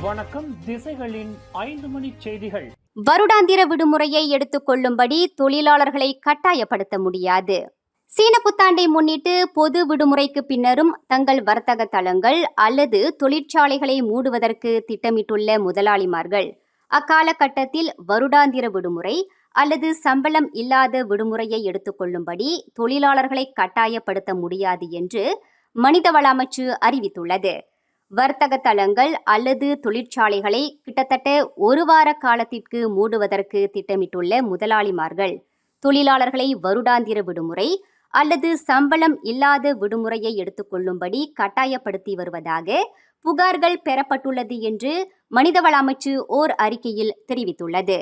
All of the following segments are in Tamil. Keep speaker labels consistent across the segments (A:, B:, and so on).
A: வணக்கம். திசைகளின் 5 மணி செய்திகள்.
B: வருடாந்திர விடுமுறையை எடுத்துக் கொள்ளும்படி தொழிலாளர்களை கட்டாயப்படுத்த முடியாது. சீன புத்தாண்டை முன்னிட்டு பொது விடுமுறைக்கு பின்னரும் தங்கள் வர்த்தக தளங்கள் அல்லது தொழிற்சாலைகளை மூடுவதற்கு திட்டமிட்டுள்ள முதலாளிமார்கள் அக்காலகட்டத்தில் வருடாந்திர விடுமுறை அல்லது சம்பளம் இல்லாத விடுமுறையை எடுத்துக்கொள்ளும்படி தொழிலாளர்களை கட்டாயப்படுத்த முடியாது என்று மனிதவள அமைச்சு அறிவித்துள்ளது. வர்த்தக தளங்கள் அல்லது தொழிற்சாலைகளை கிட்டத்தட்ட ஒரு வார காலத்திற்கு மூடுவதற்கு திட்டமிட்டுள்ள முதலாளிமார்கள் தொழிலாளர்களை வருடாந்திர விடுமுறை அல்லது சம்பளம் இல்லாத விடுமுறையை எடுத்துக்கொள்ளும்படி கட்டாயப்படுத்தி வருவதாக புகார்கள் பெறப்பட்டுள்ளது என்று மனிதவள அமைச்சு ஓர் அறிக்கையில் தெரிவித்துள்ளது.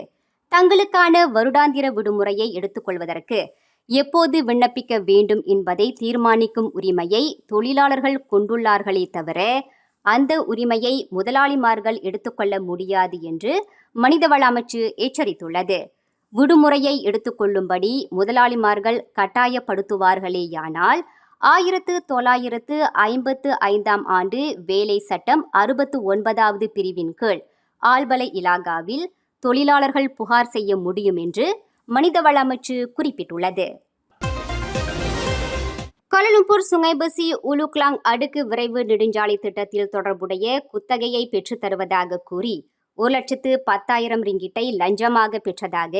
B: தங்களுக்கான வருடாந்திர விடுமுறையை எடுத்துக்கொள்வதற்கு எப்போது விண்ணப்பிக்க வேண்டும் என்பதை தீர்மானிக்கும் உரிமையை தொழிலாளர்கள் கொண்டுள்ளார்களே தவிர அந்த உரிமையை முதலாளிமார்கள் எடுத்துக்கொள்ள முடியாது என்று மனிதவள அமைச்சு எச்சரித்துள்ளது. விடுமுறையை எடுத்துக்கொள்ளும்படி முதலாளிமார்கள் கட்டாயப்படுத்துவார்களேயானால் 1955 ஆண்டு வேலை சட்டம் 69வது பிரிவின் கீழ் ஆள்பல இலாகாவில் தொழிலாளர்கள் புகார் செய்ய முடியும் என்று மனிதவள அமைச்சு குறிப்பிட்டுள்ளது. கோலாலம்பூர் சுங்கைபசி உலுக்லாங் அடுக்கு விரைவு நெடுஞ்சாலை திட்டத்தில் தொடர்புடைய குத்தகையை பெற்றுத் தருவதாக கூறி 1,10,000 ரிங்கிட்டை லஞ்சமாக பெற்றதாக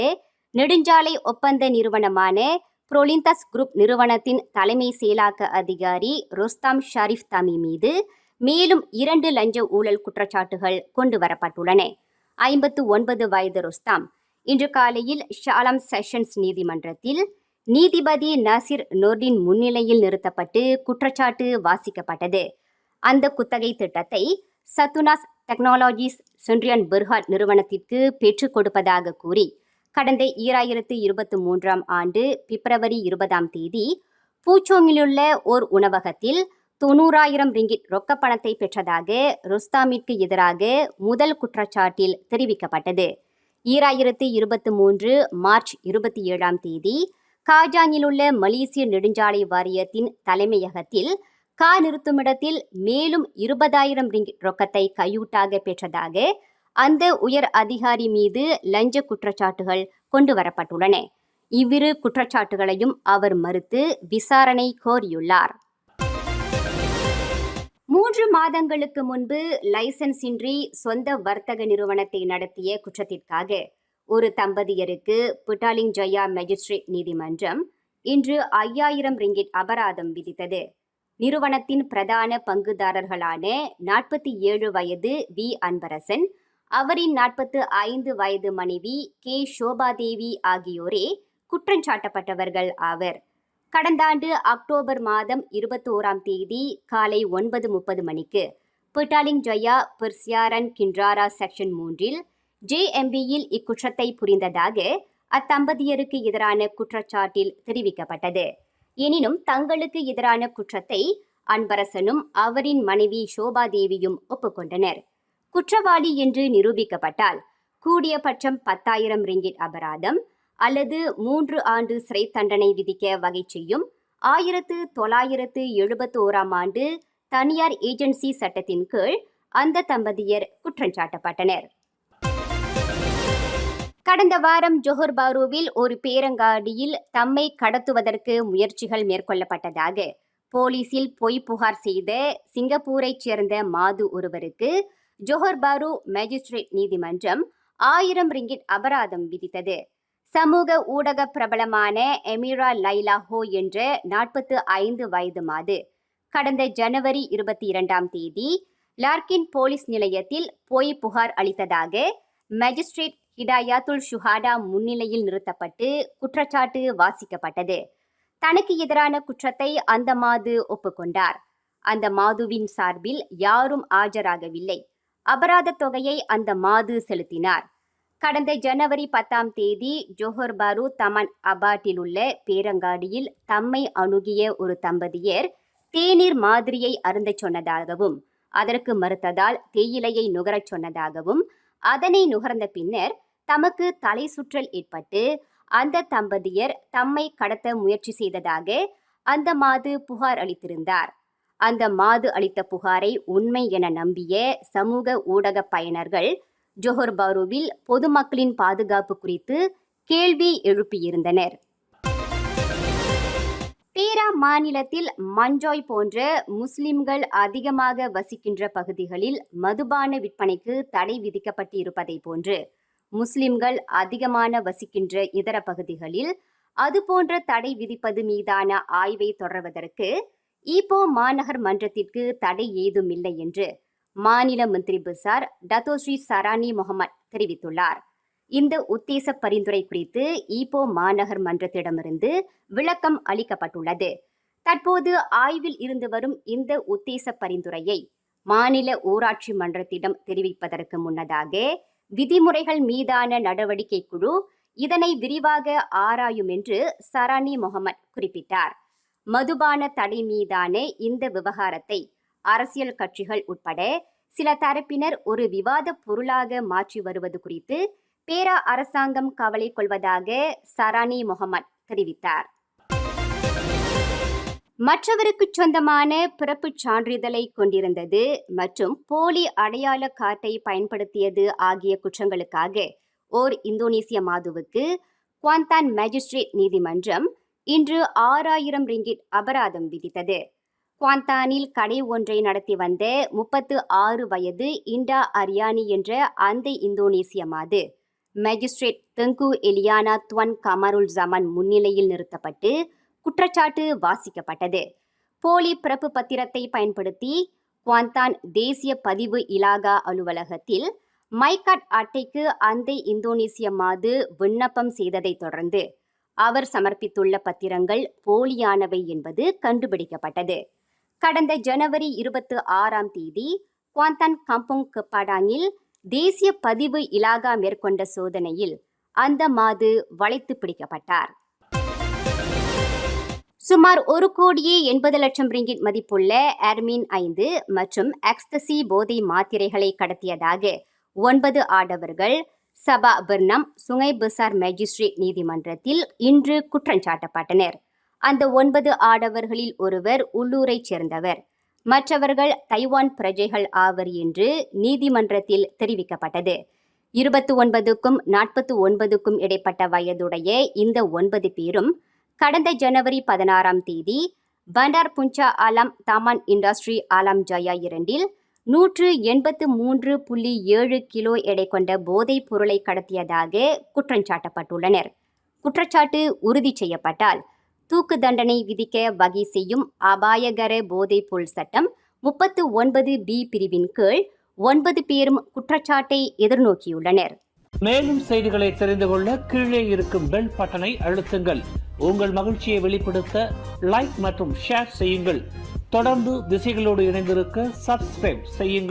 B: நெடுஞ்சாலை ஒப்பந்த நிறுவனமான புரோலிந்தஸ் குரூப் நிறுவனத்தின் தலைமை செயலாக்க அதிகாரி ருஸ்தாம் ஷரீஃப் தமி மீது மேலும் 2 லஞ்ச ஊழல் குற்றச்சாட்டுகள் கொண்டுவரப்பட்டுள்ளன. 59 வயது ருஸ்தாம் இன்று காலையில் ஷாலாம் செஷன்ஸ் நீதிமன்றத்தில் நீதிபதி நசீர் நோர்டின் முன்னிலையில் நிறுத்தப்பட்டு குற்றச்சாட்டு வாசிக்கப்பட்டது. அந்த குத்தகை திட்டத்தை சத்துனாஸ் டெக்னாலஜிஸ் சென்ட்ரியன் பெர்ஹாட் நிறுவனத்திற்கு பெற்றுக் கொடுப்பதாக கூறி கடந்த 2023 ஆண்டு பிப்ரவரி 20 பூச்சோங்கிலுள்ள ஓர் உணவகத்தில் 90,000 ரிங்கிட் ரொக்கப்பணத்தை பெற்றதாக ருஸ்தாமிற்கு எதிராக முதல் குற்றச்சாட்டில் தெரிவிக்கப்பட்டது. 2023 மார்ச் 27 காஜாங்கிலுள்ள மலேசிய நெடுஞ்சாலை வாரியத்தின் தலைமையகத்தில் கார் நிறுத்துமிடத்தில் மேலும் 20,000 ரிங்கிட் ரொக்கத்தை கையூட்டாக பெற்றதாக அந்த உயர் அதிகாரி மீது லஞ்ச குற்றச்சாட்டுகள் கொண்டு வரப்பட்டுள்ளன. இவ்விரு குற்றச்சாட்டுகளையும் அவர் மறுத்து விசாரணை கோரியுள்ளார். 3 மாதங்களுக்கு முன்பு லைசன்ஸ் இன்றி சொந்த வர்த்தக நிறுவனத்தை நடத்திய குற்றத்திற்காக ஒரு தம்பதியருக்கு புட்டாலிங் ஜயா மேஜிஸ்ட்ரேட் நீதிமன்றம் இன்று 5,000 ரிங்கிட் அபராதம் விதித்தது. நிறுவனத்தின் பிரதான பங்குதாரர்களான 47 வயது வி அன்பரசன், அவரின் 45 வயது மனைவி கே ஷோபாதேவி ஆகியோரே குற்றஞ்சாட்டப்பட்டவர்கள் ஆவர். கடந்த ஆண்டு அக்டோபர் மாதம் 21 காலை 9:30 மணிக்கு புட்டாலிங் ஜயா பெர்சியாரன் கின்றாரா செக்ஷன் 3 JMBயில் இக்குற்றத்தை புரிந்ததாக அத்தம்பதியருக்கு எதிரான குற்றச்சாட்டில் தெரிவிக்கப்பட்டது. எனினும் தங்களுக்கு எதிரான குற்றத்தை அன்பரசனும் அவரின் மனைவி ஷோபாதேவியும் ஒப்புக்கொண்டனர். குற்றவாளி என்று நிரூபிக்கப்பட்டால் கூடியபட்சம் 10,000 ரிங்கிட் அபராதம் அல்லது 3 ஆண்டு சிறை தண்டனை விதிக்க வகை செய்யும் 1971 ஆண்டு தனியார் ஏஜென்சி சட்டத்தின் கீழ் அந்த தம்பதியர் குற்றஞ்சாட்டப்பட்டனர். கடந்த வாரம் ஜோஹர் பாருவில் ஒரு பேரங்காடியில் தம்மை கடத்துவதற்கு முயற்சிகள் மேற்கொள்ளப்பட்டதாக போலீசில் பொய் புகார் செய்த சிங்கப்பூரைச் சேர்ந்த மாது ஒருவருக்கு ஜோஹர் பாரு மேஜிஸ்ட்ரேட் நீதிமன்றம் 1000 ரிங்கிட் அபராதம் விதித்தது. சமூக ஊடக பிரபலமான எமிரா லைலா ஹோ என்ற 45 வயது மாது கடந்த ஜனவரி 22 லார்கின் போலீஸ் நிலையத்தில் பொய் புகார் அளித்ததாக மேஜிஸ்ட்ரேட் ஹிடாயாத்துல் ஷுஹாடா முன்னிலையில் நிறுத்தப்பட்டு குற்றச்சாட்டு வாசிக்கப்பட்டது. தனக்கு எதிரான குற்றத்தை அந்த மாது ஒப்புக்கொண்டார். அந்த மாதுவின் சார்பில் யாரும் ஆஜராகவில்லை. அபராத தொகையை அந்த மாது செலுத்தினார். கடந்த ஜனவரி 10 ஜோஹர் பாரு தமன் அபாட்டில் உள்ள பேரங்காடியில் தம்மை அணுகிய ஒரு தம்பதியர் தேநீர் மாதிரியை அருந்தச் சொன்னதாகவும் அதற்கு மறுத்ததால் தேயிலையை நுகரச் சொன்னதாகவும் அதனை நுகர்ந்த பின்னர் தமக்கு தலை சுற்றல் ஏற்பட்டு அந்த தம்பதியர் தம்மை கடத்த முயற்சி செய்ததாக அந்த மாது புகார் அளித்திருந்தார். அந்த மாது அளித்த புகாரை உண்மை என நம்பிய சமூக ஊடக பயனர்கள் ஜொஹர் பாருவில் பொதுமக்களின் பாதுகாப்பு குறித்து கேள்வி எழுப்பியிருந்தனர். பேரா மாநிலத்தில் மஞ்சாய் போன்ற முஸ்லிம்கள் அதிகமாக வசிக்கின்ற பகுதிகளில் மதுபான விற்பனைக்கு தடை விதிக்கப்பட்டு இருப்பதை போன்று முஸ்லிம்கள் அதிகமான வசிக்கின்ற இதர பகுதிகளில் அதுபோன்ற தடை விதிப்பது மீதான ஆய்வை தொடர்வதற்கு ஈப்போ மாநகர் மன்றத்திற்கு தடை ஏதுமில்லை என்று மாநில மந்திரி பிசார் டத்தோஸ்ரீ சரானி முகமது தெரிவித்துள்ளார். இந்த உத்தேச பரிந்துரை குறித்து ஈப்போ மாநகர் மன்றத்திடமிருந்து விளக்கம் அளிக்கப்பட்டுள்ளது. தற்போது ஆய்வில் இருந்து வரும் இந்த உத்தேச பரிந்துரையை மாநில ஊராட்சி மன்றத்திடம் தெரிவிப்பதற்கு முன்னதாக விதிமுறைகள் மீதான நடவடிக்கை குழு இதனை விரிவாக ஆராயும் என்று சரானி முகமது குறிப்பிட்டார். மதுபான தடை மீதான இந்த விவகாரத்தை அரசியல் கட்சிகள் உட்பட சில தரப்பினர் ஒரு விவாத பொருளாக மாற்றி வருவது குறித்து பேரா அரசாங்கம் கவலை கொள்வதாக சரானி முகமது தெரிவித்தார். மற்றவருக்கு சொந்தமான பிறப்புச் சான்றிதழை கொண்டிருந்தது மற்றும் போலி அடையாள கார்டை பயன்படுத்தியது ஆகிய குற்றங்களுக்காக ஓர் இந்தோனேசிய மாதுவுக்கு குவாந்தான் மேஜிஸ்ட்ரேட் நீதிமன்றம் இன்று 6000 ரிங்கிட் அபராதம் விதித்தது. குவாந்தானில் கடை ஒன்றை நடத்தி வந்த 36 வயது இண்டா அரியானி என்ற அந்த இந்தோனேசிய மாது மேஜிஸ்ட்ரேட் தெங்கு எலியானா துவன் கமருல் ஜமான் முன்னிலையில் நிறுத்தப்பட்டு குற்றச்சாட்டு வாசிக்கப்பட்டது. போலி பிறப்பு பத்திரத்தை பயன்படுத்தி குவாந்தான் தேசிய பதிவு இலாகா அலுவலகத்தில் மைகாட் அட்டைக்கு அந்த இந்தோனேசிய மாது விண்ணப்பம் செய்ததை தொடர்ந்து அவர் சமர்ப்பித்துள்ள பத்திரங்கள் போலியானவை என்பது கண்டுபிடிக்கப்பட்டது. கடந்த ஜனவரி 26ஆம் தேதி குவாந்தான் கம்போங் கெப்பாடாங்கில் தேசிய பதிவு இலாகா மேற்கொண்ட சோதனையில் அந்த மாது வளைத்து பிடிக்கப்பட்டார். சுமார் 1,80,00,000 ரிங்கிட் மதிப்புள்ள எர்மீன் 5 மற்றும் எக்ஸ்தசி போதை மாத்திரைகளை கடத்தியதாக 9 ஆடவர்கள் சபா பெர்னம் சுங்கை பெசார் மேஜிஸ்ட்ரேட் நீதிமன்றத்தில் இன்று குற்றஞ்சாட்டப்பட்டனர். அந்த 9 ஆடவர்களில் ஒருவர் உள்ளூரைச் சேர்ந்தவர், மற்றவர்கள் தைவான் பிரஜைகள் ஆவர் என்று நீதிமன்றத்தில் தெரிவிக்கப்பட்டது. 29க்கும் 49க்கும் இடைப்பட்ட வயதுடைய இந்த 9 பேரும் கடந்த ஜனவரி 16ஆம் தேதி பண்டார் புஞ்சா ஆலம் தாமான் இண்டஸ்ட்ரி ஆலம் ஜயா 2இல் 183.7 கிலோ எடை கொண்ட போதைப் பொருளை கடத்தியதாக குற்றஞ்சாட்டப்பட்டுள்ளனர். குற்றச்சாட்டு உறுதி செய்யப்பட்டால் தூக்கு தண்டனை விதிக்க வகை செய்யும் அபாயகர போதைப் பொருள் சட்டம் 39B பிரிவின் கீழ் 9 பேரும் குற்றச்சாட்டை எதிர்நோக்கியுள்ளனர்.
A: மேலும் செய்திகளை தெரிந்து கொள்ள கீழே இருக்கும் பெல் பட்டனை அழுத்துங்கள். உங்கள் மகிழ்ச்சியை வெளிப்படுத்த லைக் மற்றும் ஷேர் செய்யுங்கள். தொடர்ந்து திசைகளோடு இணைந்திருக்க சப்ஸ்கிரைப் செய்யுங்கள்.